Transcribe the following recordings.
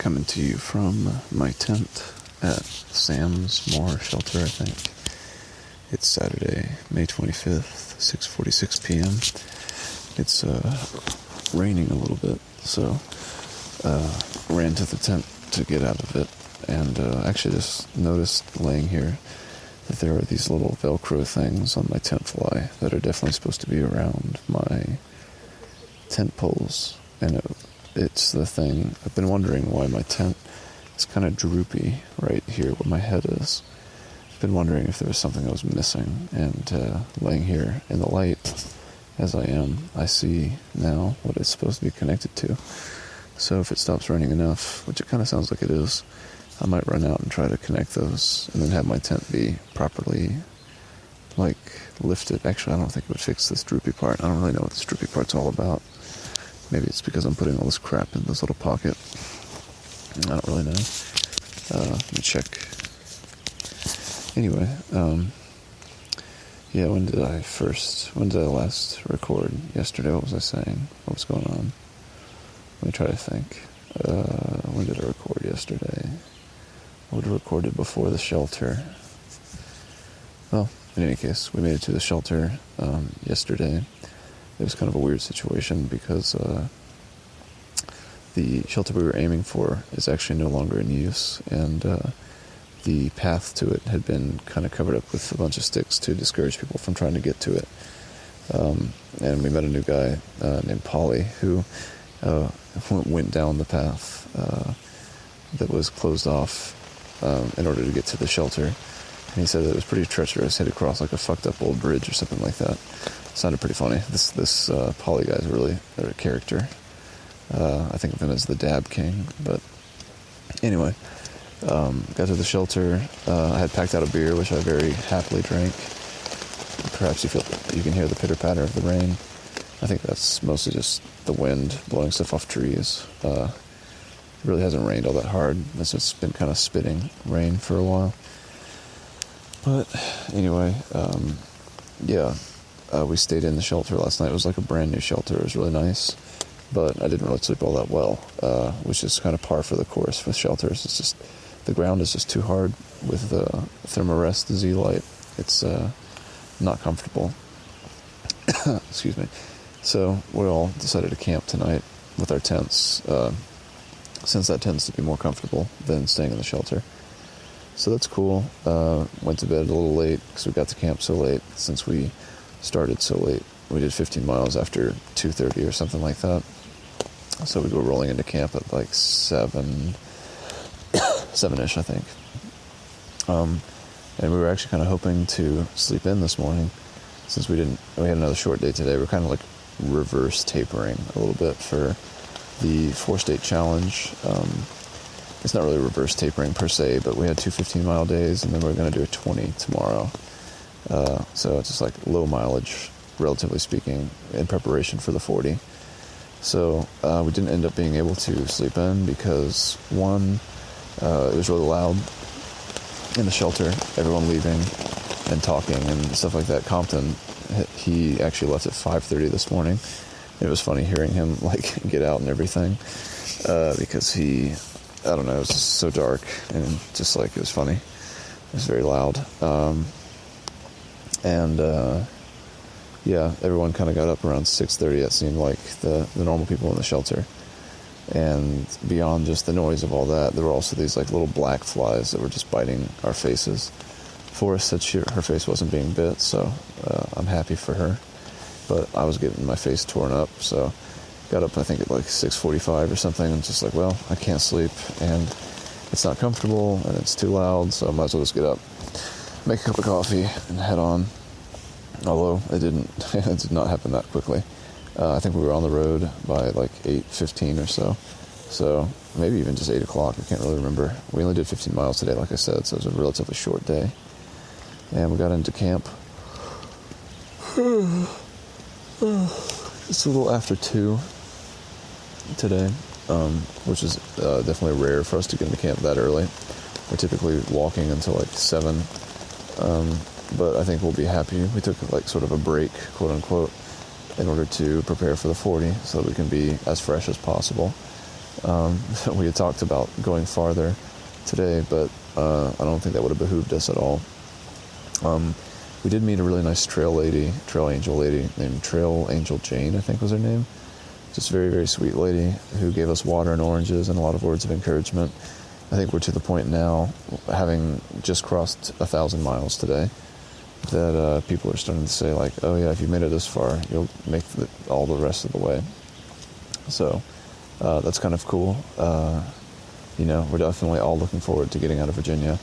coming to you from my tent at Sam's Moore Shelter, I think. It's Saturday, May 25th, 6:46 p.m. It's raining a little bit, so ran to the tent to get out of it, and actually just noticed laying here that there are these little Velcro things on my tent fly that are definitely supposed to be around my tent poles, and it's the thing. I've been wondering why my tent is kind of droopy right here where my head is. I've been wondering if there was something I was missing, and laying here in the light as I am, I see now what it's supposed to be connected to. So if it stops raining enough, which it kind of sounds like it is, I might run out and try to connect those and then have my tent be properly lifted. Actually, I don't think it would fix this droopy part. I don't really know what this droopy part's all about. Maybe it's because I'm putting all this crap in this little pocket. I don't really know. Let me check. Anyway, yeah, when did I last record? Yesterday, what was I saying? What was going on? Let me try to think. When did I record yesterday? I would have recorded before the shelter. Well, in any case, we made it to the shelter yesterday. It was kind of a weird situation because the shelter we were aiming for is actually no longer in use, and the path to it had been kind of covered up with a bunch of sticks to discourage people from trying to get to it. And we met a new guy named Polly who went down the path that was closed off in order to get to the shelter. And he said that it was pretty treacherous. He had to cross like a fucked up old bridge or something like that. Sounded pretty funny. This Polly guy's really a character. I think of him as the Dab King. But anyway, got to the shelter. I had packed out a beer, which I very happily drank. Perhaps you can hear the pitter-patter of the rain. I think that's mostly just the wind blowing stuff off trees. It really hasn't rained all that hard. It's just been kind of spitting rain for a while. But anyway, we stayed in the shelter last night. It was like a brand new shelter. It was really nice, but I didn't really sleep all that well, which is kind of par for the course with shelters. It's just, the ground is just too hard with the Thermarest Z-Lite. It's not comfortable. Excuse me. So we all decided to camp tonight with our tents, since that tends to be more comfortable than staying in the shelter. So that's cool. Went to bed a little late because we got to camp so late. Since we started so late, we did 15 miles after 2:30 or something like that. So we go rolling into camp at like 7-ish, I think. And we were actually kind of hoping to sleep in this morning, since we had another short day today. We're kind of like reverse tapering a little bit for the 4-state challenge. It's not really reverse tapering per se, but we had 2 15-mile days, and then we're going to do a 20 tomorrow. So it's just like low mileage, relatively speaking, in preparation for the 40. So we didn't end up being able to sleep in because, one, it was really loud in the shelter, everyone leaving and talking and stuff like that. Compton, he actually left at 5:30 this morning. It was funny hearing him get out and everything, because I don't know, it was just so dark, and just it was funny. It was very loud. Everyone kind of got up around 6:30. It seemed like the normal people in the shelter. And beyond just the noise of all that, there were also these little black flies that were just biting our faces. Forrest said her face wasn't being bit, so I'm happy for her. But I was getting my face torn up, so got up I think at 6:45 or something, and just well, I can't sleep, and it's not comfortable, and it's too loud, so I might as well just get up, make a cup of coffee, and head on. Although it did not happen that quickly. I think we were on the road by 8:15 or so. So maybe even just 8 o'clock. I can't really remember. We only did 15 miles today, like I said, so it was a relatively short day. And we got into camp. It's a little after 2 today, which is definitely rare for us to get into camp that early. We're typically walking until 7. But I think we'll be happy. We took sort of a break, quote unquote, in order to prepare for the 40, so that we can be as fresh as possible. We had talked about going farther today, but I don't think that would have behooved us at all. We did meet a really nice trail angel lady named Trail Angel Jane, I think was her name. Just very, very sweet lady who gave us water and oranges and a lot of words of encouragement. I think we're to the point now, having just crossed 1,000 miles today, that people are starting to say, like, oh yeah, if you made it this far, you'll make all the rest of the way. So that's kind of cool. We're definitely all looking forward to getting out of Virginia.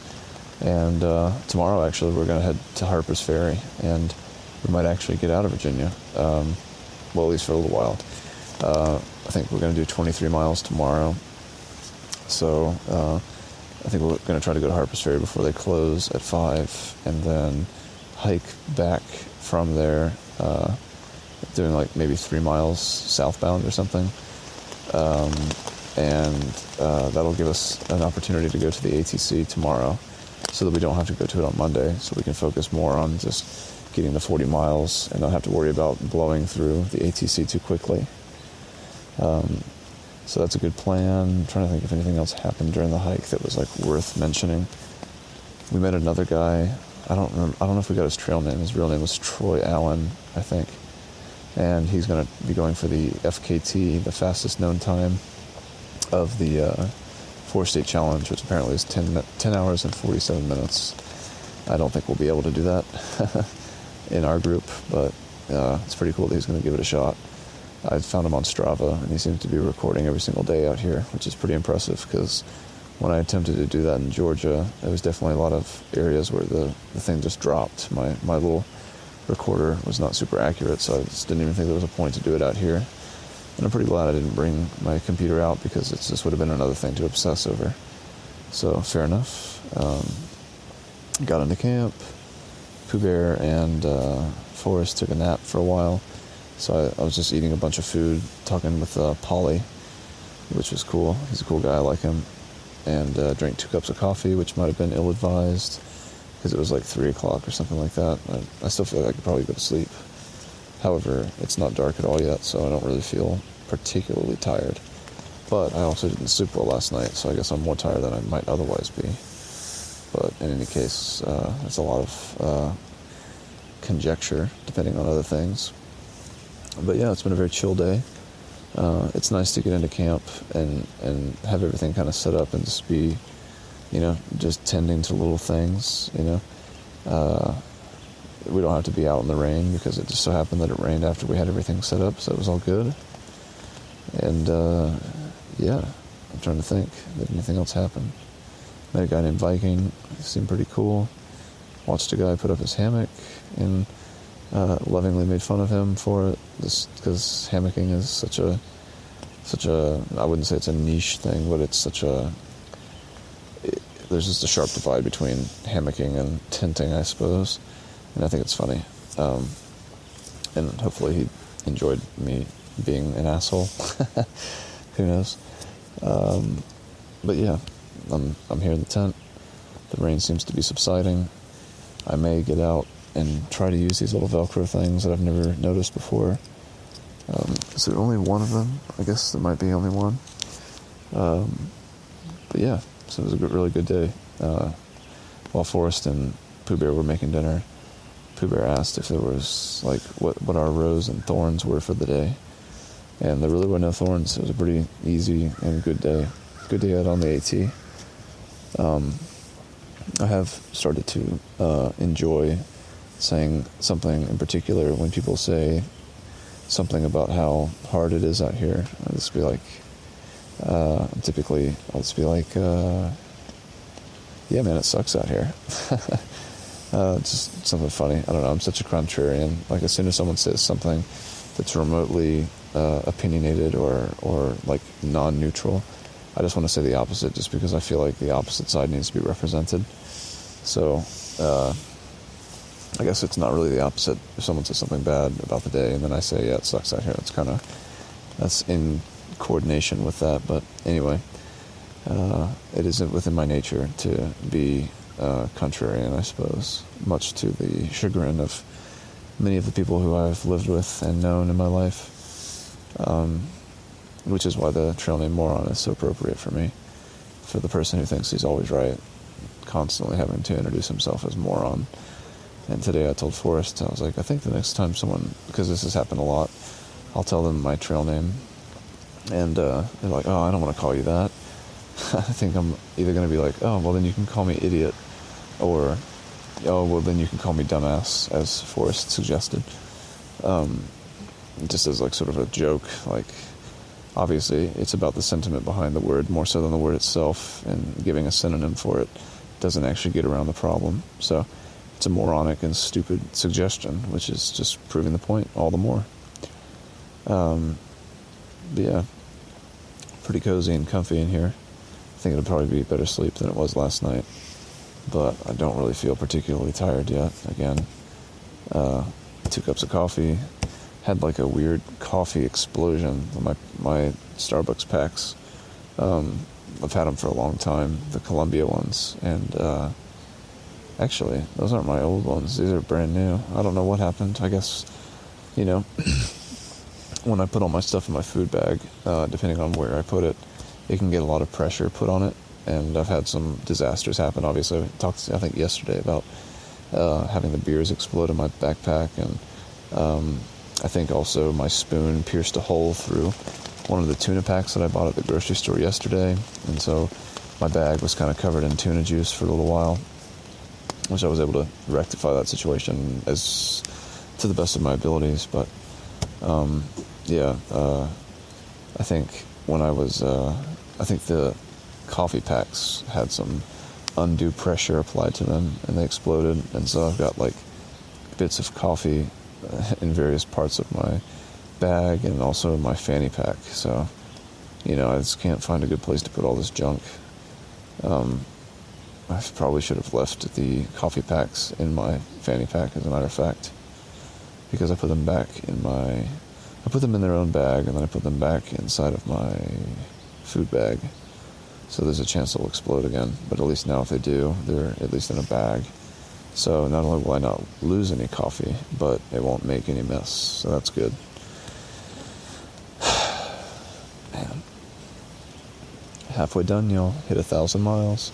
And tomorrow, actually, we're going to head to Harper's Ferry, and we might actually get out of Virginia, well, at least for a little while. I think we're going to do 23 miles tomorrow. So I think we're going to try to go to Harper's Ferry before they close at 5, and then hike back from there, doing like maybe 3 miles southbound or something. And that'll give us an opportunity to go to the ATC tomorrow, so that we don't have to go to it on Monday, so we can focus more on just getting the 40 miles and not have to worry about blowing through the ATC too quickly. So that's a good plan. I'm trying to think if anything else happened during the hike that was like worth mentioning. We met another guy. I don't know if we got his trail name. His real name was Troy Allen, I think. And he's going to be going for the FKT, the fastest known time of the 4-state challenge, which apparently is 10 hours and 47 minutes. I don't think we'll be able to do that in our group, but it's pretty cool that he's going to give it a shot. I found him on Strava, and he seems to be recording every single day out here, which is pretty impressive, because when I attempted to do that in Georgia, there was definitely a lot of areas where the thing just dropped. My little recorder was not super accurate, so I just didn't even think there was a point to do it out here. And I'm pretty glad I didn't bring my computer out, because it just would have been another thing to obsess over. So, fair enough. Got into camp. Pooh Bear and Forrest took a nap for a while. So I was just eating a bunch of food, talking with Polly, which was cool. He's a cool guy, I like him. And drank 2 cups of coffee, which might have been ill-advised, because it was like 3 o'clock or something like that. I still feel like I could probably go to sleep. However, it's not dark at all yet, so I don't really feel particularly tired. But I also didn't sleep well last night, so I guess I'm more tired than I might otherwise be. But in any case, it's a lot of conjecture, depending on other things. But yeah, it's been a very chill day. It's nice to get into camp and have everything kind of set up and just be, just tending to little things, We don't have to be out in the rain, because it just so happened that it rained after we had everything set up, so it was all good. And, yeah, I'm trying to think, did anything else happen? Met a guy named Viking. He seemed pretty cool. Watched a guy put up his hammock and lovingly made fun of him for it, just because hammocking is such a, I wouldn't say it's a niche thing, but it's there's just a sharp divide between hammocking and tenting, I suppose. And I think it's funny. And hopefully he enjoyed me being an asshole. Who knows? But yeah, I'm here in the tent. The rain seems to be subsiding. I may get out and try to use these little Velcro things that I've never noticed before. Is there only one of them? I guess there might be only one. But yeah, so it was a really good day. While Forrest and Pooh Bear were making dinner, Pooh Bear asked if there was, like, what our rose and thorns were for the day. And there really were no thorns. It was a pretty easy and good day. Good day out on the AT. I have started to enjoy saying something in particular when people say something about how hard it is out here. I'll just be like, I'll just be like, yeah, man, it sucks out here. Just something funny. I don't know. I'm such a contrarian. Like, as soon as someone says something that's remotely opinionated or like non-neutral, I just want to say the opposite, just because I feel like the opposite side needs to be represented. So, I guess it's not really the opposite. If someone says something bad about the day and then I say, yeah, it sucks out here, that's in coordination with that. But anyway, it isn't within my nature to be contrarian, I suppose, much to the chagrin of many of the people who I've lived with and known in my life. which is why the trail name Moron is so appropriate for me. For the person who thinks he's always right, constantly having to introduce himself as Moron. And today I told Forrest, I was like, I think the next time someone, because this has happened a lot, I'll tell them my trail name, and they're like, oh, I don't want to call you that. I think I'm either going to be like, oh, well, then you can call me idiot, or, oh, well, then you can call me dumbass, as Forrest suggested. Just as, like, sort of a joke. Like, obviously, it's about the sentiment behind the word, more so than the word itself, and giving a synonym for it doesn't actually get around the problem. So it's a moronic and stupid suggestion, which is just proving the point all the more. But yeah, pretty cozy and comfy in here. I think it'll probably be better sleep than it was last night, but I don't really feel particularly tired yet. Again, 2 cups of coffee, had like a weird coffee explosion. My Starbucks packs, I've had them for a long time, the Columbia ones, and actually, those aren't my old ones. These are brand new. I don't know what happened. I guess, when I put all my stuff in my food bag, depending on where I put it, it can get a lot of pressure put on it. And I've had some disasters happen. Obviously, I talked, I think, yesterday about having the beers explode in my backpack. And I think also my spoon pierced a hole through one of the tuna packs that I bought at the grocery store yesterday. And so my bag was kind of covered in tuna juice for a little while, which I was able to rectify that situation as to the best of my abilities. But I think when I think the coffee packs had some undue pressure applied to them, and they exploded. And so I've got like bits of coffee in various parts of my bag and also in my fanny pack. So, I just can't find a good place to put all this junk. I probably should have left the coffee packs in my fanny pack, as a matter of fact, because I put them in their own bag, and then I put them back inside of my food bag. So there's a chance they'll explode again. But at least now if they do, they're at least in a bag. So not only will I not lose any coffee, but it won't make any mess. So that's good. Man. Halfway done, y'all. Hit 1,000 miles.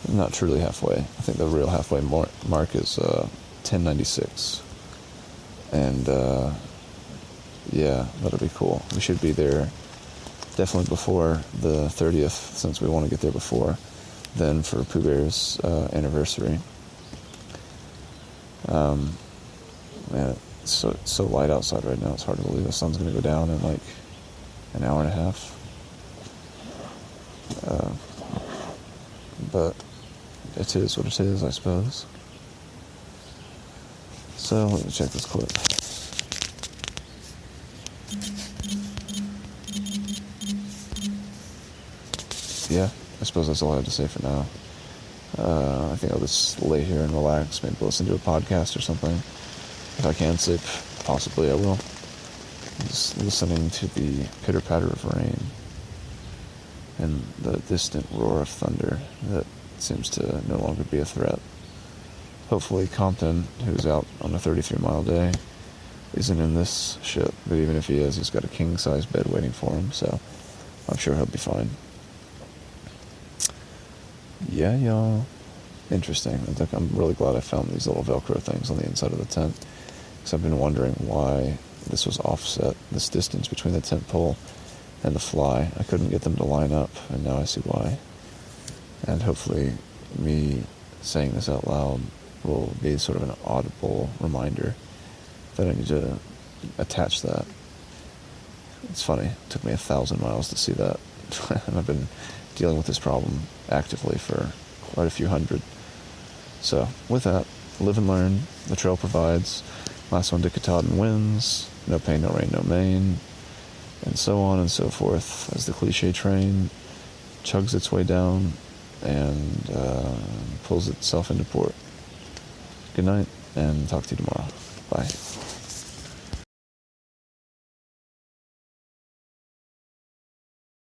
Not truly halfway. I think the real halfway mark is 1096. And yeah, that'll be cool. We should be there definitely before the 30th, since we want to get there before then for Pooh Bear's anniversary. Man, it's so light outside right now, it's hard to believe the sun's going to go down in like an hour and a half. But it is what it is, I suppose. So let me check this clip. Yeah, I suppose that's all I have to say for now. I think I'll just lay here and relax, maybe listen to a podcast or something. If I can sleep, possibly I will. Just listening to the pitter-patter of rain and the distant roar of thunder that seems to no longer be a threat. Hopefully Compton, who's out on a 33-mile day, isn't in this shit. But even if he is, he's got a king-size bed waiting for him, so I'm sure he'll be fine. Yeah, y'all. Interesting. I'm really glad I found these little Velcro things on the inside of the tent, because I've been wondering why this was offset, this distance between the tent pole and the fly. I couldn't get them to line up, and now I see why. And hopefully me saying this out loud will be sort of an audible reminder that I need to attach that. It's funny. It took me 1,000 miles to see that. And I've been dealing with this problem actively for quite a few hundred. So, with that, live and learn. The trail provides. Last one, Dickatodden wins. No pain, no rain, no main. And so on and so forth as the cliche train chugs its way down and pulls itself into port. Good night, and talk to you tomorrow. Bye.